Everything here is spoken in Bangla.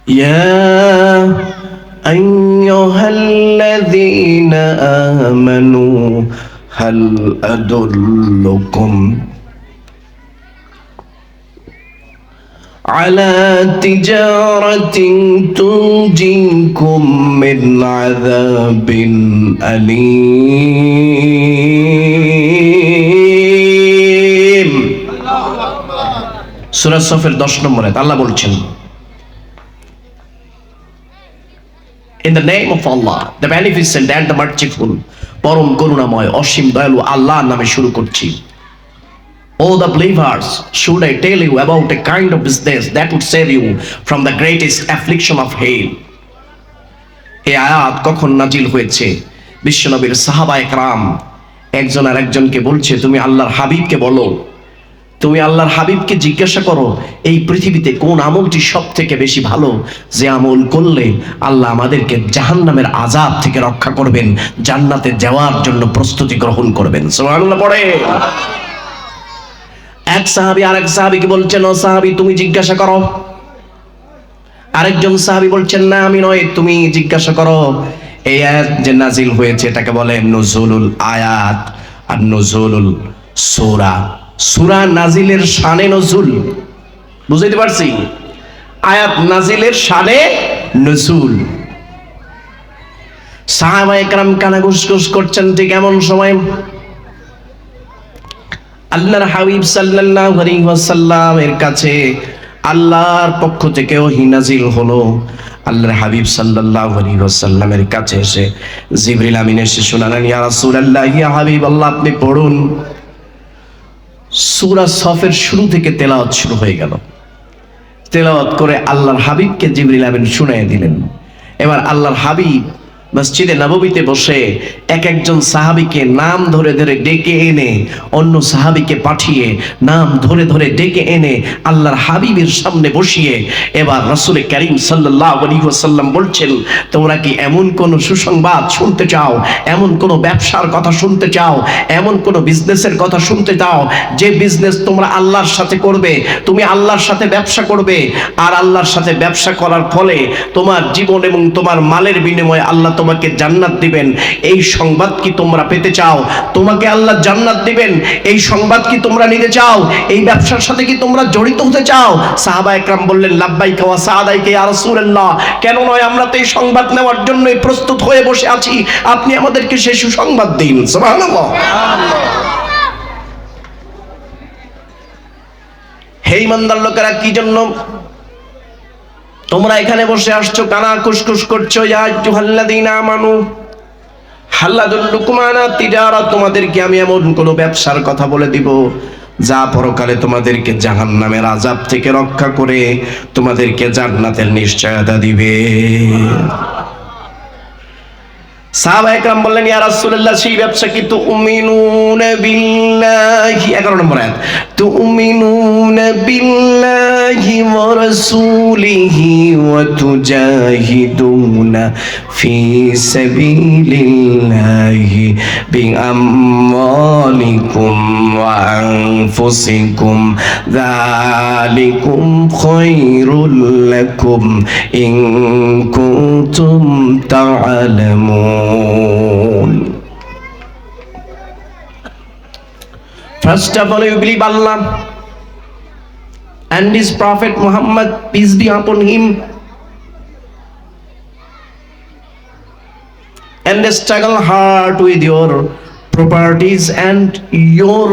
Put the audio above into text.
يا أيها الذين آمنوا هل أدلكم على تجارة تنجيكم من عذاب أليم। সূরা সফের 10 নম্বর আয়াত আল্লাহ বলছেন, In the name of Allah, the beneficent and the merciful, পরম করুণাময় অসীম দয়ালু আল্লাহর নামে শুরু করছি। Oh the believers, should I tell you about a kind of business that would save you from the greatest affliction of hell? এই আয়াত কখন নাজিল হয়েছে? বিশ্বনবীর সাহাবায়ে কেরাম একজন আর একজনকে বলছে, তুমি আল্লাহর হাবিবকে বলো, তুমি আল্লাহর হাবিবকে জিজ্ঞাসা করো এই পৃথিবীতে কোন আমলটি সব থেকে বেশি ভালো, যে আমল করলে আল্লাহ আমাদেরকে জাহান্নামের আযাব থেকে রক্ষা করবেন, জান্নাতে যাওয়ার জন্য প্রস্তুতি গ্রহণ করবেন। সুবহানাল্লাহ পড়ে। এক সাহাবী আরেক সাহাবীকে বলছেন, ও সাহাবী তুমি জিজ্ঞাসা করো। আরেকজন সাহাবী বলছেন, না আমি নয়, তুমি জিজ্ঞাসা করো। এই আয়াত যে নাজিল হয়েছে এটাকে বলে নুজুলুল আয়াত আর নুজুলুল সূরা। সূরা নাজিলের শানে নজুল, বুঝাইতে পারছি? আয়াত নাজিলের শানে নজুল। সাহাবায়ে কেরাম কানা গুসগুস করছেন, ঠিক এমন সময় আল্লাহর হাবিব সাল্লাল্লাহু আলাইহি ওয়াসাল্লামের কাছে আল্লাহর পক্ষ থেকে ওহী নাজিল হলো। আল্লাহর হাবিব সাল্লাল্লাহু আলাইহি ওয়াসাল্লামের কাছে এসে জিবরিল আমিন এসে শোনালেন, ইয়া রাসূলুল্লাহ, ইয়া হাবিবাল্লাহ, আপনি পড়ুন। সূরা সফের শুরু থেকে তেলাওয়াত শুরু হয়ে গেল। তেলাওয়াত করে আল্লাহর হাবিবকে জিবরিল আমিন শুনিয়ে দিলেন। এবার আল্লাহর হাবিব মসজিদে নববীতে বসে এক একজন সাহাবীকে নাম ধরে ধরে ডেকে এনে, অন্য সাহাবীকে পাঠিয়ে নাম ধরে ধরে ডেকে এনে আল্লাহর হাবিবের সামনে বসিয়ে এবার রাসূল করিম সাল্লাল্লাহু আলাইহি ওয়াসাল্লাম বলছেন, তোমরা কি এমন কোন সুসংবাদ শুনতে চাও, এমন কোন ব্যবসার কথা শুনতে চাও, এমন কোন বিজনেসের কথা শুনতে চাও যে বিজনেস তোমরা আল্লাহর সাথে করবে, তুমি আল্লাহর সাথে ব্যবসা করবে, আর আল্লাহর সাথে ব্যবসা করার ফলে তোমার জীবন এবং তোমার মালের বিনিময়ে আল্লাহ তোমাকে জান্নাত দিবেন, এই সংবাদ কি তোমরা পেতে চাও? তোমাকে আল্লাহ জান্নাত দিবেন, এই সংবাদ কি তোমরা নিতে চাও? এই ব্যবসার সাথে কি তোমরা জড়িত হতে চাও? সাহাবায়ে কেরাম বললেন, লাব্বাইকা ওয়া সাআদাইকা ইয়া রাসূলুল্লাহ, কেন নয়, আমরা তো এই সংবাদ নেওয়ার জন্যই প্রস্তুত হয়ে বসে আছি, আপনি আমাদেরকে সেই সুসংবাদ দিন। সুবহানাল্লাহ। হে ঈমানদার লোকেরা, কি জন্য তোমরা এখানে বসে আসছো, কানা কুসকুস করছো? ইয়া আইয়ুহাল্লাযীনা আমানু হাল আদুল্লুকুম আলা তিজারাত, তোমাদেরকে আমি এমন কোন ব্যবসার কথা বলে দিব যা পরকালে তোমাদেরকে জাহান্নামের আযাব থেকে রক্ষা করে তোমাদেরকে জান্নাতের নিশ্চয়তা দিবে। সাহাবায়ে কেরাম বললেন, ইয়া রাসূলুল্লাহ, সেই ব্যবসা কি? তুমিনুনা বিল্লাহি, 11 নম্বর আয়াত, তুমিনুনা বিল্লাহি ওয়া রাসূলিহি ওয়া তুজাহিদুনা ফি সাবিলিল্লাহি বিআমওয়ালিকুম ওয়া আনফুসিকুম, যালিকুম খায়রুল লাকুম ইন কুনতুম তা'লামুন। First of all, you believe Allah and His Prophet Muhammad, peace be upon him, and struggle hard with your properties and your